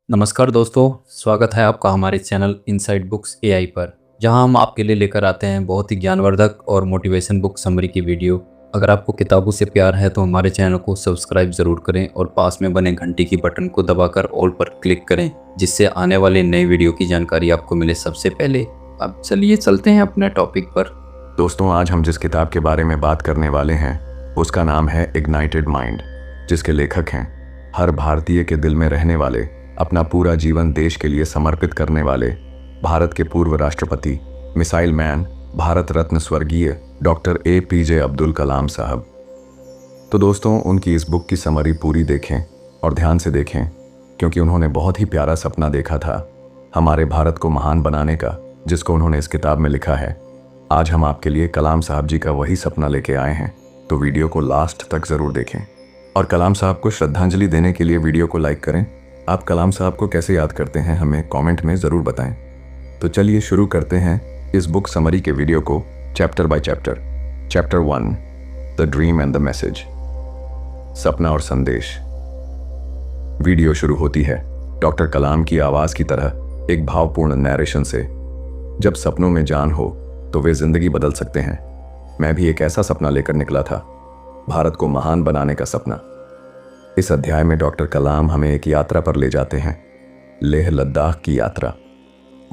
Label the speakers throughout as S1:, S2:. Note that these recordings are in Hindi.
S1: नमस्कार दोस्तों, स्वागत है आपका हमारे चैनल इनसाइड बुक्स एआई पर, जहां हम आपके लिए लेकर आते हैं बहुत ही ज्ञानवर्धक और मोटिवेशन बुक समरी की वीडियो। अगर आपको किताबों से प्यार है तो हमारे चैनल को सब्सक्राइब ज़रूर करें और पास में बने घंटी की बटन को दबाकर ऑल पर क्लिक करें, जिससे आने वाले नए वीडियो की जानकारी आपको मिले सबसे पहले। अब चलिए चलते हैं अपने टॉपिक पर।
S2: दोस्तों, आज हम जिस किताब के बारे में बात करने वाले हैं उसका नाम है इग्नाइटेड माइंड, जिसके लेखक हैं हर भारतीय के दिल में रहने वाले, अपना पूरा जीवन देश के लिए समर्पित करने वाले भारत के पूर्व राष्ट्रपति, मिसाइल मैन, भारत रत्न स्वर्गीय डॉक्टर APJ अब्दुल कलाम साहब। तो दोस्तों, उनकी इस बुक की समरी पूरी देखें और ध्यान से देखें, क्योंकि उन्होंने बहुत ही प्यारा सपना देखा था हमारे भारत को महान बनाने का, जिसको उन्होंने इस किताब में लिखा है। आज हम आपके लिए कलाम साहब जी का वही सपना लेके आए हैं, तो वीडियो को लास्ट तक ज़रूर देखें और कलाम साहब को श्रद्धांजलि देने के लिए वीडियो को लाइक करें। आप कलाम साहब को कैसे याद करते हैं हमें कमेंट में ज़रूर बताएं। तो चलिए शुरू करते हैं इस बुक समरी के वीडियो को chapter by chapter. Chapter 1, the dream and the message, सपना और संदेश। वीडियो शुरू होती है डॉक्टर कलाम की आवाज़ की तरह एक भावपूर्ण नैरेशन से। जब सपनों में जान हो तो वे जिंदगी बदल सकते हैं। मैं भी एक ऐसा सपना लेकर निकला था, भारत को महान बनाने का सपना। इस अध्याय में डॉक्टर कलाम हमें एक यात्रा पर ले जाते हैं, लेह लद्दाख की यात्रा।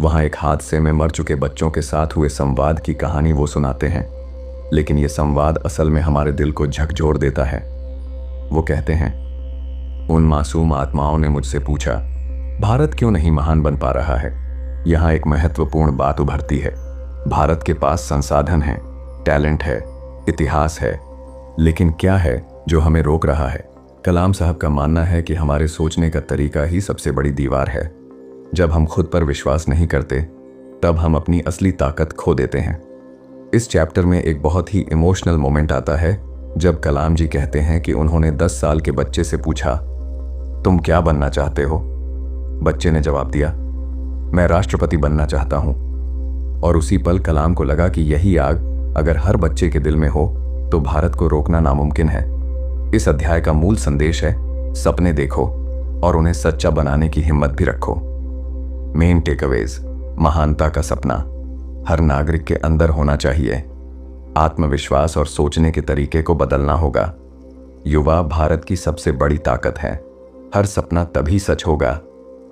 S2: वहाँ एक हादसे में मर चुके बच्चों के साथ हुए संवाद की कहानी वो सुनाते हैं, लेकिन ये संवाद असल में हमारे दिल को झकझोर देता है। वो कहते हैं, उन मासूम आत्माओं ने मुझसे पूछा, भारत क्यों नहीं महान बन पा रहा है। यहाँ एक महत्वपूर्ण बात उभरती है। भारत के पास संसाधन है, टैलेंट है, इतिहास है, लेकिन क्या है जो हमें रोक रहा है। कलाम साहब का मानना है कि हमारे सोचने का तरीका ही सबसे बड़ी दीवार है। जब हम खुद पर विश्वास नहीं करते, तब हम अपनी असली ताकत खो देते हैं। इस चैप्टर में एक बहुत ही इमोशनल मोमेंट आता है, जब कलाम जी कहते हैं कि उन्होंने 10 साल के बच्चे से पूछा, तुम क्या बनना चाहते हो। बच्चे ने जवाब दिया, मैं राष्ट्रपति बनना चाहता हूँ। और उसी पल कलाम को लगा कि यही आग अगर हर बच्चे के दिल में हो तो भारत को रोकना नामुमकिन है। इस अध्याय का मूल संदेश है, सपने देखो और उन्हें सच्चा बनाने की हिम्मत भी रखो। मेन टेकअवेज, महानता का सपना हर नागरिक के अंदर होना चाहिए। आत्मविश्वास और सोचने के तरीके को बदलना होगा। युवा भारत की सबसे बड़ी ताकत है। हर सपना तभी सच होगा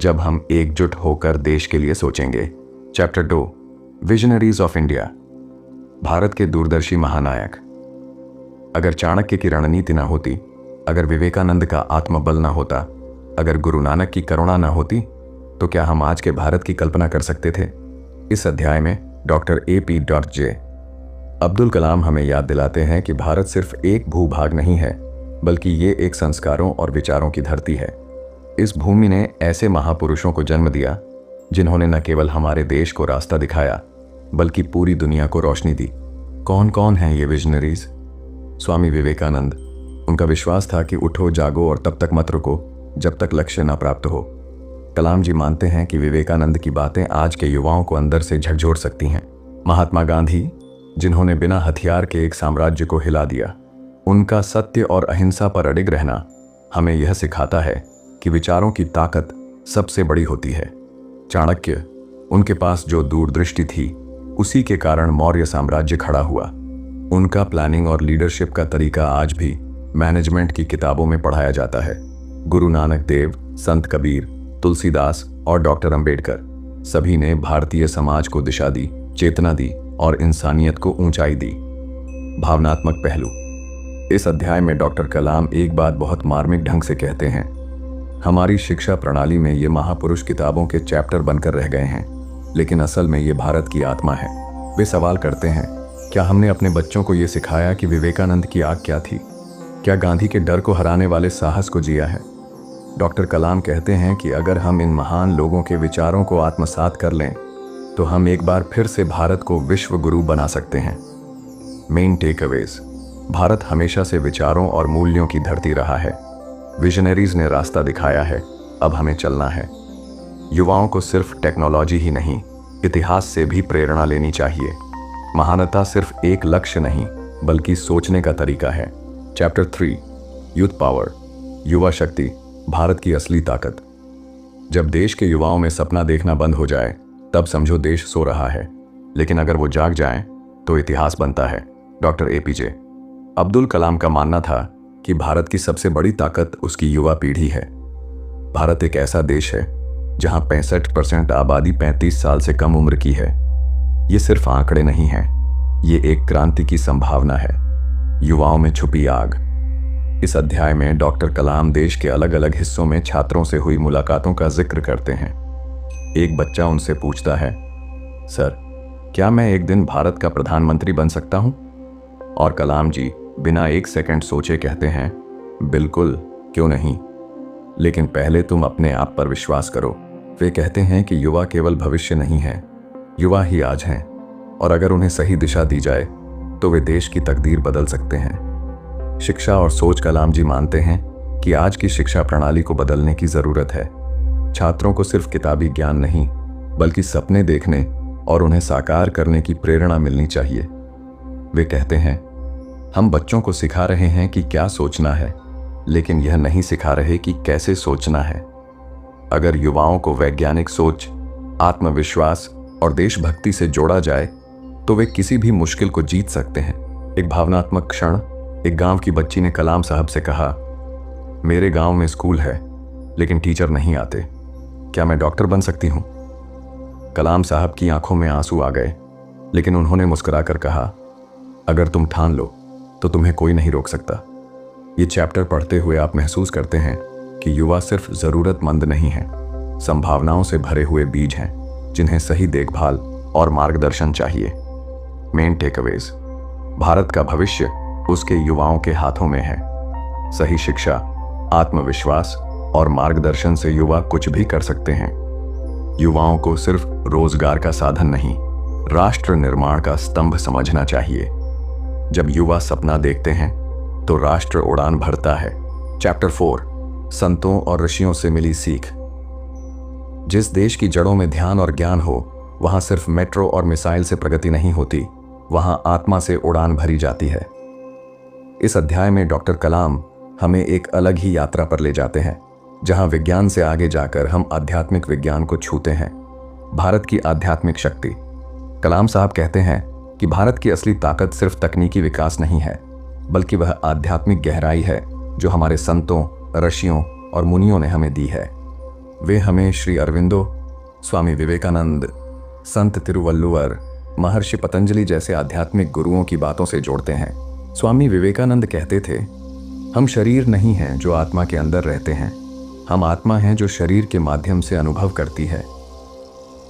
S2: जब हम एकजुट होकर देश के लिए सोचेंगे। Chapter 2, visionaries of India, Bharat के दूरदर्शी महानायक। अगर चाणक्य की रणनीति ना होती, अगर विवेकानंद का आत्मबल ना होता, अगर गुरु नानक की करुणा ना होती, तो क्या हम आज के भारत की कल्पना कर सकते थे। इस अध्याय में डॉक्टर APJ अब्दुल कलाम हमें याद दिलाते हैं कि भारत सिर्फ एक भूभाग नहीं है, बल्कि ये एक संस्कारों और विचारों की धरती है। इस भूमि ने ऐसे महापुरुषों को जन्म दिया जिन्होंने न केवल हमारे देश को रास्ता दिखाया, बल्कि पूरी दुनिया को रोशनी दी। कौन कौन हैं ये विजनरीज। स्वामी विवेकानंद, उनका विश्वास था कि उठो जागो और तब तक मत रुको जब तक लक्ष्य न प्राप्त हो। कलाम जी मानते हैं कि विवेकानंद की बातें आज के युवाओं को अंदर से झकझोर सकती हैं। महात्मा गांधी, जिन्होंने बिना हथियार के एक साम्राज्य को हिला दिया, उनका सत्य और अहिंसा पर अडिग रहना हमें यह सिखाता है कि विचारों की ताकत सबसे बड़ी होती है। चाणक्य, उनके पास जो दूरदृष्टि थी, उसी के कारण मौर्य साम्राज्य खड़ा हुआ। उनका प्लानिंग और लीडरशिप का तरीका आज भी मैनेजमेंट की किताबों में पढ़ाया जाता है। गुरु नानक देव, संत कबीर, तुलसीदास और डॉक्टर अंबेडकर, सभी ने भारतीय समाज को दिशा दी, चेतना दी और इंसानियत को ऊंचाई दी। भावनात्मक पहलू। इस अध्याय में डॉक्टर कलाम एक बात बहुत मार्मिक ढंग से कहते हैं, हमारी शिक्षा प्रणाली में ये महापुरुष किताबों के चैप्टर बनकर रह गए हैं, लेकिन असल में ये भारत की आत्मा है। वे सवाल करते हैं, क्या हमने अपने बच्चों को ये सिखाया कि विवेकानंद की आग क्या थी। क्या गांधी के डर को हराने वाले साहस को जिया है। डॉक्टर कलाम कहते हैं कि अगर हम इन महान लोगों के विचारों को आत्मसात कर लें तो हम एक बार फिर से भारत को विश्व गुरु बना सकते हैं। मेन टेकअवेज, भारत हमेशा से विचारों और मूल्यों की धरती रहा है। विजनरीज ने रास्ता दिखाया है, अब हमें चलना है। युवाओं को सिर्फ टेक्नोलॉजी ही नहीं, इतिहास से भी प्रेरणा लेनी चाहिए। महानता सिर्फ एक लक्ष्य नहीं, बल्कि सोचने का तरीका है। चैप्टर 3, यूथ पावर, युवा शक्ति, भारत की असली ताकत। जब देश के युवाओं में सपना देखना बंद हो जाए तब समझो देश सो रहा है, लेकिन अगर वो जाग जाए तो इतिहास बनता है। डॉक्टर एपीजे अब्दुल कलाम का मानना था कि भारत की सबसे बड़ी ताकत उसकी युवा पीढ़ी है। भारत एक ऐसा देश है जहां 65% आबादी 35 साल से कम उम्र की है। ये सिर्फ आंकड़े नहीं हैं, ये एक क्रांति की संभावना है, युवाओं में छुपी आग। इस अध्याय में डॉक्टर कलाम देश के अलग अलग हिस्सों में छात्रों से हुई मुलाकातों का जिक्र करते हैं। एक बच्चा उनसे पूछता है, सर, क्या मैं एक दिन भारत का प्रधानमंत्री बन सकता हूं? और कलाम जी बिना एक सेकंड सोचे कहते हैं, बिल्कुल, क्यों नहीं, लेकिन पहले तुम अपने आप पर विश्वास करो। वे कहते हैं कि युवा केवल भविष्य नहीं है, युवा ही आज हैं, और अगर उन्हें सही दिशा दी जाए तो वे देश की तकदीर बदल सकते हैं। शिक्षा और सोच कलाम जी मानते हैं कि आज की शिक्षा प्रणाली को बदलने की जरूरत है। छात्रों को सिर्फ किताबी ज्ञान नहीं, बल्कि सपने देखने और उन्हें साकार करने की प्रेरणा मिलनी चाहिए। वे कहते हैं, हम बच्चों को सिखा रहे हैं कि क्या सोचना है, लेकिन यह नहीं सिखा रहे कि कैसे सोचना है। अगर युवाओं को वैज्ञानिक सोच, आत्मविश्वास और देशभक्ति से जोड़ा जाए तो वे किसी भी मुश्किल को जीत सकते हैं। एक भावनात्मक क्षण, एक गांव की बच्ची ने कलाम साहब से कहा, मेरे गांव में स्कूल है लेकिन टीचर नहीं आते, क्या मैं डॉक्टर बन सकती हूं? कलाम साहब की आंखों में आंसू आ गए, लेकिन उन्होंने मुस्कुराकर कहा, अगर तुम ठान लो तो तुम्हें कोई नहीं रोक सकता। ये चैप्टर पढ़ते हुए आप महसूस करते हैं कि युवा सिर्फ जरूरतमंद नहीं है, संभावनाओं से भरे हुए बीज हैं जिन्हें सही देखभाल और मार्गदर्शन चाहिए। मेन टेकअवेज, भारत का भविष्य उसके युवाओं के हाथों में है। सही शिक्षा, आत्मविश्वास और मार्गदर्शन से युवा कुछ भी कर सकते हैं। युवाओं को सिर्फ रोजगार का साधन नहीं, राष्ट्र निर्माण का स्तंभ समझना चाहिए। जब युवा सपना देखते हैं तो राष्ट्र उड़ान भरता है। चैप्टर 4, संतों और ऋषियों से मिली सीख। जिस देश की जड़ों में ध्यान और ज्ञान हो, वहां सिर्फ मेट्रो और मिसाइल से प्रगति नहीं होती, वहां आत्मा से उड़ान भरी जाती है। इस अध्याय में डॉक्टर कलाम हमें एक अलग ही यात्रा पर ले जाते हैं, जहां विज्ञान से आगे जाकर हम आध्यात्मिक विज्ञान को छूते हैं। भारत की आध्यात्मिक शक्ति। कलाम साहब कहते हैं कि भारत की असली ताकत सिर्फ तकनीकी विकास नहीं है, बल्कि वह आध्यात्मिक गहराई है जो हमारे संतों, ऋषियों और मुनियों ने हमें दी है। वे हमें श्री अरविंदो, स्वामी विवेकानंद, संत तिरुवल्लुवर, महर्षि पतंजलि जैसे आध्यात्मिक गुरुओं की बातों से जोड़ते हैं। स्वामी विवेकानंद कहते थे, हम शरीर नहीं हैं जो आत्मा के अंदर रहते हैं, हम आत्मा हैं जो शरीर के माध्यम से अनुभव करती है।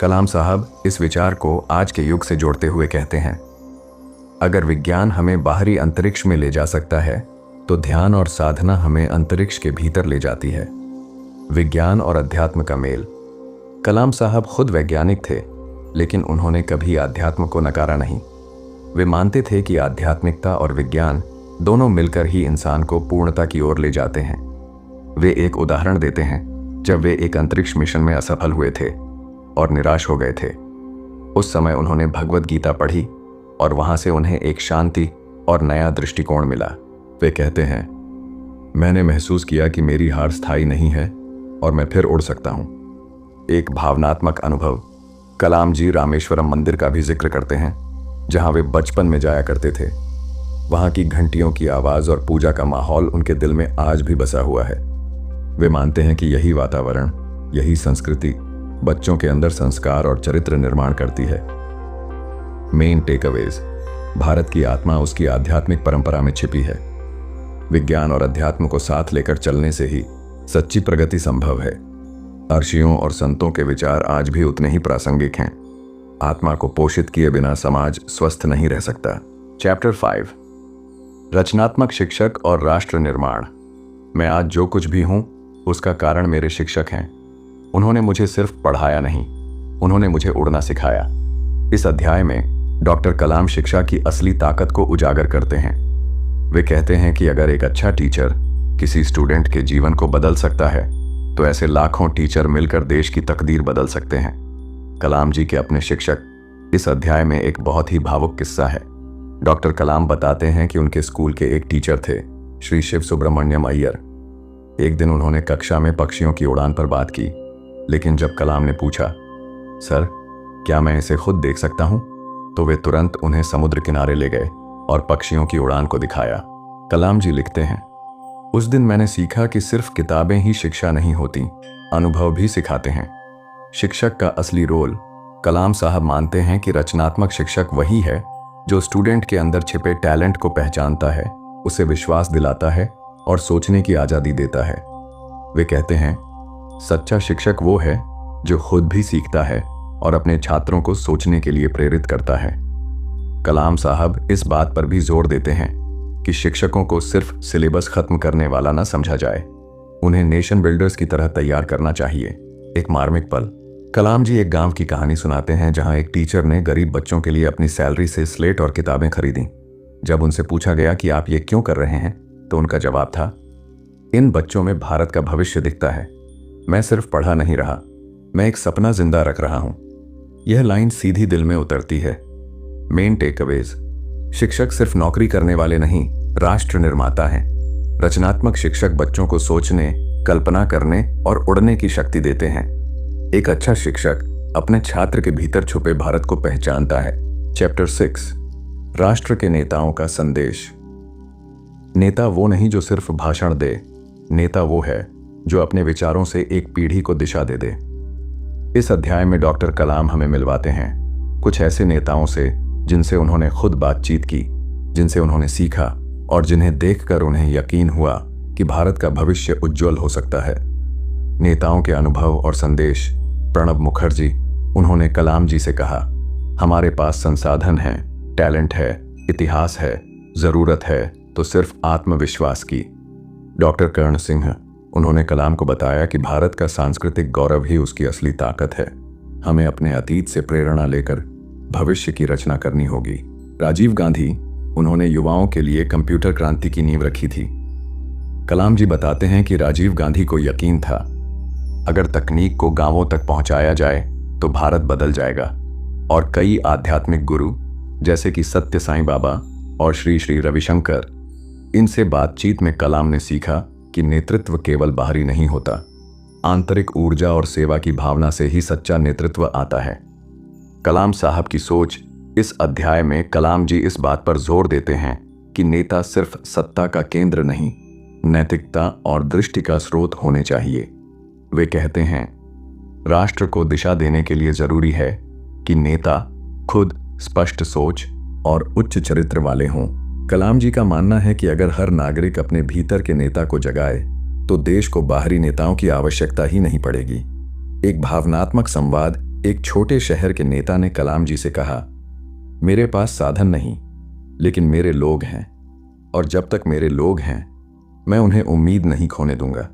S2: कलाम साहब इस विचार को आज के युग से जोड़ते हुए कहते हैं, अगर विज्ञान हमें बाहरी अंतरिक्ष में ले जा सकता है तो ध्यान और साधना हमें अंतरिक्ष के भीतर ले जाती है। विज्ञान और अध्यात्म का मेल। कलाम साहब खुद वैज्ञानिक थे, लेकिन उन्होंने कभी अध्यात्म को नकारा नहीं। वे मानते थे कि आध्यात्मिकता और विज्ञान दोनों मिलकर ही इंसान को पूर्णता की ओर ले जाते हैं। वे एक उदाहरण देते हैं, जब वे एक अंतरिक्ष मिशन में असफल हुए थे और निराश हो गए थे। उस समय उन्होंने भगवद गीता पढ़ी और वहां से उन्हें एक शांति और नया दृष्टिकोण मिला। वे कहते हैं, मैंने महसूस किया कि मेरी हार स्थायी नहीं है और मैं फिर उड़ सकता हूं। एक भावनात्मक अनुभव। कलाम जी रामेश्वरम मंदिर का भी जिक्र करते हैं, जहां वे बचपन में जाया करते थे। वहां की घंटियों की आवाज और पूजा का माहौल उनके दिल में आज भी बसा हुआ है। वे मानते हैं कि यही वातावरण, यही संस्कृति बच्चों के अंदर संस्कार और चरित्र निर्माण करती है। Main takeaways. भारत की आत्मा उसकी आध्यात्मिक परंपरा में छिपी है। विज्ञान और अध्यात्म को साथ लेकर चलने से ही सच्ची प्रगति संभव है। ऋषियों और संतों के विचार आज भी उतने ही प्रासंगिक हैं। आत्मा को पोषित किए बिना समाज स्वस्थ नहीं रह सकता। चैप्टर 5, रचनात्मक शिक्षक और राष्ट्र निर्माण। मैं आज जो कुछ भी हूं उसका कारण मेरे शिक्षक हैं। उन्होंने मुझे सिर्फ पढ़ाया नहीं, उन्होंने मुझे उड़ना सिखाया। इस अध्याय में डॉक्टर कलाम शिक्षा की असली ताकत को उजागर करते हैं। वे कहते हैं कि अगर एक अच्छा टीचर किसी स्टूडेंट के जीवन को बदल सकता है तो ऐसे लाखों टीचर मिलकर देश की तकदीर बदल सकते हैं। कलाम जी के अपने शिक्षक। इस अध्याय में एक बहुत ही भावुक किस्सा है। डॉक्टर कलाम बताते हैं कि उनके स्कूल के एक टीचर थे, श्री शिव सुब्रमण्यम अय्यर। एक दिन उन्होंने कक्षा में पक्षियों की उड़ान पर बात की। लेकिन जब कलाम ने पूछा, सर क्या मैं इसे खुद देख सकता हूं, तो वे तुरंत उन्हें समुद्र किनारे ले गए और पक्षियों की उड़ान को दिखाया। कलाम जी लिखते हैं, उस दिन मैंने सीखा कि सिर्फ किताबें ही शिक्षा नहीं होती, अनुभव भी सिखाते हैं। शिक्षक का असली रोल, कलाम साहब मानते हैं कि रचनात्मक शिक्षक वही है जो स्टूडेंट के अंदर छिपे टैलेंट को पहचानता है, उसे विश्वास दिलाता है और सोचने की आज़ादी देता है। वे कहते हैं, सच्चा शिक्षक वो है जो खुद भी सीखता है और अपने छात्रों को सोचने के लिए प्रेरित करता है। कलाम साहब इस बात पर भी जोर देते हैं कि शिक्षकों को सिर्फ सिलेबस खत्म करने वाला ना समझा जाए, उन्हें नेशन बिल्डर्स की तरह तैयार करना चाहिए। एक मार्मिक पल, कलाम जी एक गांव की कहानी सुनाते हैं जहां एक टीचर ने गरीब बच्चों के लिए अपनी सैलरी से स्लेट और किताबें खरीदी। जब उनसे पूछा गया कि आप ये क्यों कर रहे हैं, तो उनका जवाब था, इन बच्चों में भारत का भविष्य दिखता है। मैं सिर्फ पढ़ा नहीं रहा, मैं एक सपना जिंदा रख रहा हूं। यह लाइन सीधी दिल में उतरती है। मेन टेकअवेज, शिक्षक सिर्फ नौकरी करने वाले नहीं, राष्ट्र निर्माता हैं। रचनात्मक शिक्षक बच्चों को सोचने, कल्पना करने और उड़ने की शक्ति देते हैं। एक अच्छा शिक्षक अपने छात्र के भीतर छुपे भारत को पहचानता है। चैप्टर 6, राष्ट्र के नेताओं का संदेश। नेता वो नहीं जो सिर्फ भाषण दे, नेता वो है जो अपने विचारों से एक पीढ़ी को दिशा दे दे। इस अध्याय में डॉक्टर कलाम हमें मिलवाते हैं कुछ ऐसे नेताओं से जिनसे उन्होंने खुद बातचीत की, जिनसे उन्होंने सीखा और जिन्हें देखकर उन्हें यकीन हुआ कि भारत का भविष्य उज्जवल हो सकता है। नेताओं के अनुभव और संदेश। प्रणब मुखर्जी, उन्होंने कलाम जी से कहा, हमारे पास संसाधन हैं, टैलेंट है, इतिहास है, जरूरत है तो सिर्फ आत्मविश्वास की। डॉक्टर कर्ण सिंह, उन्होंने कलाम को बताया कि भारत का सांस्कृतिक गौरव ही उसकी असली ताकत है। हमें अपने अतीत से प्रेरणा लेकर भविष्य की रचना करनी होगी। राजीव गांधी, उन्होंने युवाओं के लिए कंप्यूटर क्रांति की नींव रखी थी। कलाम जी बताते हैं कि राजीव गांधी को यकीन था, अगर तकनीक को गांवों तक पहुंचाया जाए तो भारत बदल जाएगा। और कई आध्यात्मिक गुरु जैसे कि सत्य साईं बाबा और श्री श्री रविशंकर, इनसे बातचीत में कलाम ने सीखा कि नेतृत्व केवल बाहरी नहीं होता, आंतरिक ऊर्जा और सेवा की भावना से ही सच्चा नेतृत्व आता है। कलाम साहब की सोच। इस अध्याय में कलाम जी इस बात पर जोर देते हैं कि नेता सिर्फ सत्ता का केंद्र नहीं, नैतिकता और दृष्टि का स्रोत होने चाहिए। वे कहते हैं, राष्ट्र को दिशा देने के लिए जरूरी है कि नेता खुद स्पष्ट सोच और उच्च चरित्र वाले हों। कलाम जी का मानना है कि अगर हर नागरिक अपने भीतर के नेता को जगाए तो देश को बाहरी नेताओं की आवश्यकता ही नहीं पड़ेगी। एक भावनात्मक संवाद। एक छोटे शहर के नेता ने कलाम जी से कहा, मेरे पास साधन नहीं, लेकिन मेरे लोग हैं, और जब तक मेरे लोग हैं मैं उन्हें उम्मीद नहीं खोने दूंगा।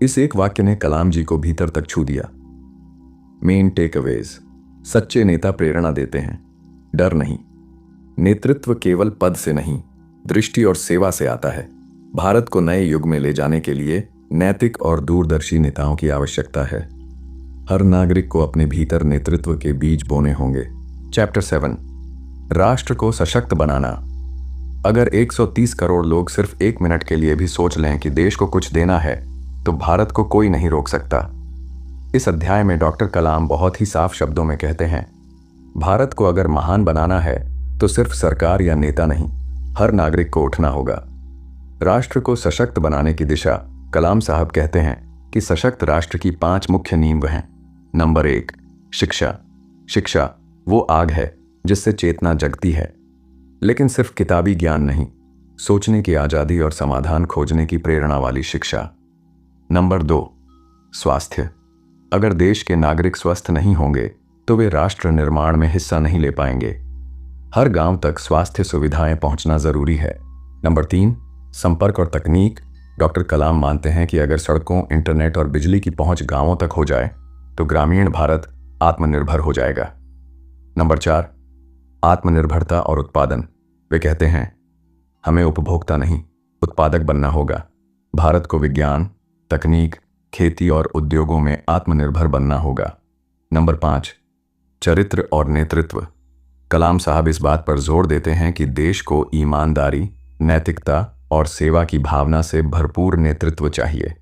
S2: इस एक वाक्य ने कलाम जी को भीतर तक छू दिया। Main takeaways. सच्चे नेता प्रेरणा देते हैं, डर नहीं। नेतृत्व केवल पद से नहीं, दृष्टि और सेवा से आता है। भारत को नए युग में ले जाने के लिए नैतिक और दूरदर्शी नेताओं की आवश्यकता है। हर नागरिक को अपने भीतर नेतृत्व के बीज बोने होंगे। चैप्टर 7, राष्ट्र को सशक्त बनाना। अगर 130 करोड़ लोग सिर्फ 1 मिनट के लिए भी सोच लें कि देश को कुछ देना है, तो भारत को कोई नहीं रोक सकता। इस अध्याय में डॉक्टर कलाम बहुत ही साफ शब्दों में कहते हैं, भारत को अगर महान बनाना है तो सिर्फ सरकार या नेता नहीं, हर नागरिक को उठना होगा। राष्ट्र को सशक्त बनाने की दिशा। कलाम साहब कहते हैं कि सशक्त राष्ट्र की 5 मुख्य नींव हैं। नंबर 1, शिक्षा। शिक्षा वो आग है जिससे चेतना जगती है, लेकिन सिर्फ किताबी ज्ञान नहीं, सोचने की आज़ादी और समाधान खोजने की प्रेरणा वाली शिक्षा। नंबर 2, स्वास्थ्य। अगर देश के नागरिक स्वस्थ नहीं होंगे तो वे राष्ट्र निर्माण में हिस्सा नहीं ले पाएंगे। हर गांव तक स्वास्थ्य सुविधाएं पहुंचना जरूरी है। नंबर 3, संपर्क और तकनीक। डॉक्टर कलाम मानते हैं कि अगर सड़कों, इंटरनेट और बिजली की पहुंच गांवों तक हो जाए तो ग्रामीण भारत आत्मनिर्भर हो जाएगा। नंबर 4, आत्मनिर्भरता और उत्पादन। वे कहते हैं, हमें उपभोक्ता नहीं, उत्पादक बनना होगा। भारत को विज्ञान, तकनीक, खेती और उद्योगों में आत्मनिर्भर बनना होगा। नंबर 5, चरित्र और नेतृत्व। कलाम साहब इस बात पर जोर देते हैं कि देश को ईमानदारी, नैतिकता और सेवा की भावना से भरपूर नेतृत्व चाहिए।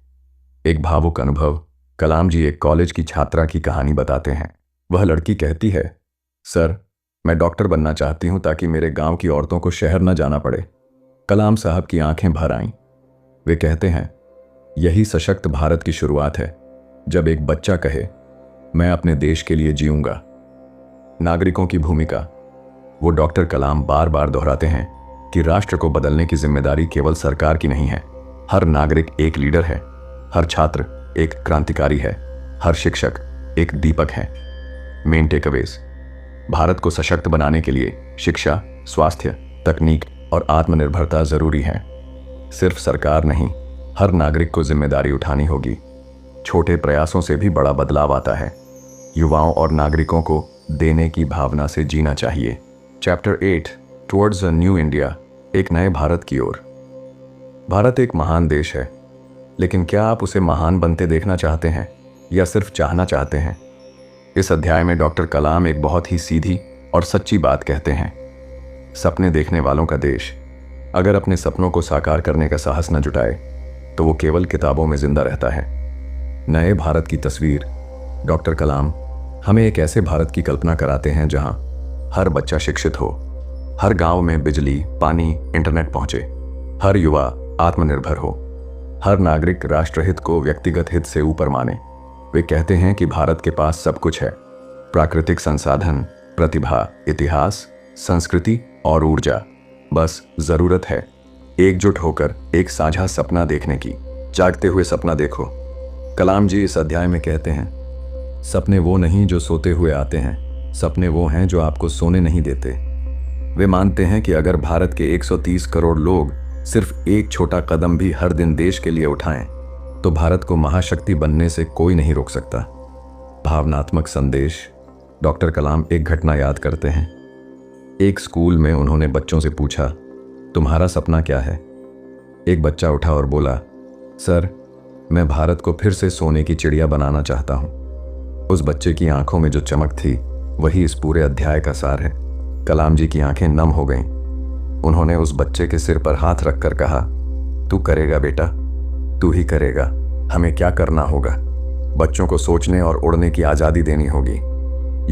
S2: एक भावुक अनुभव। कलाम जी एक कॉलेज की छात्रा की कहानी बताते हैं। वह लड़की कहती है, सर, मैं डॉक्टर बनना चाहती हूं ताकि मेरे गांव की औरतों को शहर न जाना पड़े। कलाम साहब की आंखें भर आईं। वे कहते हैं, यही सशक्त भारत की शुरुआत है, जब एक बच्चा कहे, मैं अपने देश के लिए जीऊंगा। नागरिकों की भूमिका। वो डॉक्टर कलाम बार बार दोहराते हैं कि राष्ट्र को बदलने की जिम्मेदारी केवल सरकार की नहीं है। हर नागरिक एक लीडर है, हर छात्र एक क्रांतिकारी है, हर शिक्षक एक दीपक है। Main takeaways. भारत को सशक्त बनाने के लिए शिक्षा, स्वास्थ्य, तकनीक और आत्मनिर्भरता जरूरी है। सिर्फ सरकार नहीं, हर नागरिक को जिम्मेदारी उठानी होगी। छोटे प्रयासों से भी बड़ा बदलाव आता है। युवाओं और नागरिकों को देने की भावना से जीना चाहिए। Chapter 8 towards a new India, एक नए भारत की ओर। भारत एक महान देश है, लेकिन क्या आप उसे महान बनते देखना चाहते हैं या सिर्फ चाहना चाहते हैं? इस अध्याय में डॉक्टर कलाम एक बहुत ही सीधी और सच्ची बात कहते हैं। सपने देखने वालों का देश अगर अपने सपनों को साकार करने का साहस न जुटाए तो वो केवल किताबों में जिंदा रहता है। नए भारत की तस्वीर। डॉक्टर कलाम हमें एक ऐसे भारत की कल्पना कराते हैं जहां हर बच्चा शिक्षित हो, हर गांव में बिजली, पानी, इंटरनेट पहुंचे, हर युवा आत्मनिर्भर हो, हर नागरिक राष्ट्रहित को व्यक्तिगत हित से ऊपर माने। वे कहते हैं कि भारत के पास सब कुछ है, प्राकृतिक संसाधन, प्रतिभा, इतिहास, संस्कृति और ऊर्जा। बस जरूरत है एकजुट होकर एक साझा सपना देखने की। जागते हुए सपना देखो। कलाम जी इस अध्याय में कहते हैं, सपने वो नहीं जो सोते हुए आते हैं, सपने वो हैं जो आपको सोने नहीं देते। वे मानते हैं कि अगर भारत के 130 करोड़ लोग सिर्फ एक छोटा कदम भी हर दिन देश के लिए उठाएं, तो भारत को महाशक्ति बनने से कोई नहीं रोक सकता। भावनात्मक संदेश। डॉक्टर कलाम एक घटना याद करते हैं। एक स्कूल में उन्होंने बच्चों से पूछा, तुम्हारा सपना क्या है? एक बच्चा उठा और बोला, सर, मैं भारत को फिर से सोने की चिड़िया बनाना चाहता हूं। उस बच्चे की आंखों में जो चमक थी वही इस पूरे अध्याय का सार है। कलाम जी की आंखें नम हो गईं। उन्होंने उस बच्चे के सिर पर हाथ रखकर कहा, तू करेगा बेटा, तू ही करेगा। हमें क्या करना होगा? बच्चों को सोचने और उड़ने की आज़ादी देनी होगी।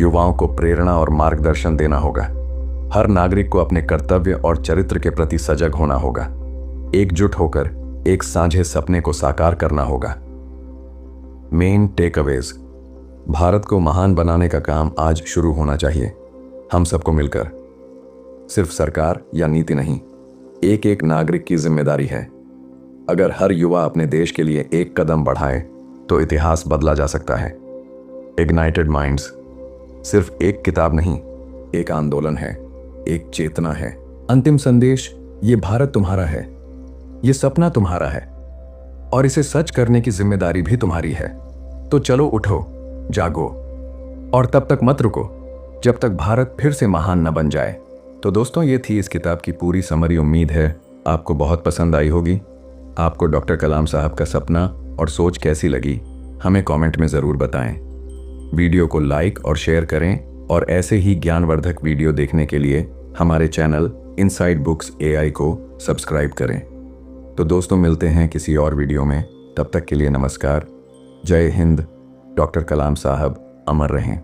S2: युवाओं को प्रेरणा और मार्गदर्शन देना होगा। हर नागरिक को अपने कर्तव्य और चरित्र के प्रति सजग होना होगा। एकजुट होकर एक साझे सपने को साकार करना होगा। Main takeaways. भारत को महान बनाने का काम आज शुरू होना चाहिए, हम सबको मिलकर। सिर्फ सरकार या नीति नहीं, एक एक नागरिक की जिम्मेदारी है। अगर हर युवा अपने देश के लिए एक कदम बढ़ाए तो इतिहास बदला जा सकता है। इग्नाइटेड माइंड्स सिर्फ एक किताब नहीं, एक आंदोलन है, एक चेतना है। अंतिम संदेश, ये भारत तुम्हारा है, ये सपना तुम्हारा है और इसे सच करने की जिम्मेदारी भी तुम्हारी है। तो चलो उठो, जागो और तब तक मत रुको जब तक भारत फिर से महान न बन जाए। तो दोस्तों, ये थी इस किताब की पूरी समरी। उम्मीद है आपको बहुत पसंद आई होगी। आपको डॉक्टर कलाम साहब का सपना और सोच कैसी लगी, हमें कमेंट में ज़रूर बताएं। वीडियो को लाइक और शेयर करें और ऐसे ही ज्ञानवर्धक वीडियो देखने के लिए हमारे चैनल इनसाइड बुक्स AI को सब्सक्राइब करें। तो दोस्तों, मिलते हैं किसी और वीडियो में। तब तक के लिए नमस्कार। जय हिंद। डॉक्टर कलाम साहब अमर रहें।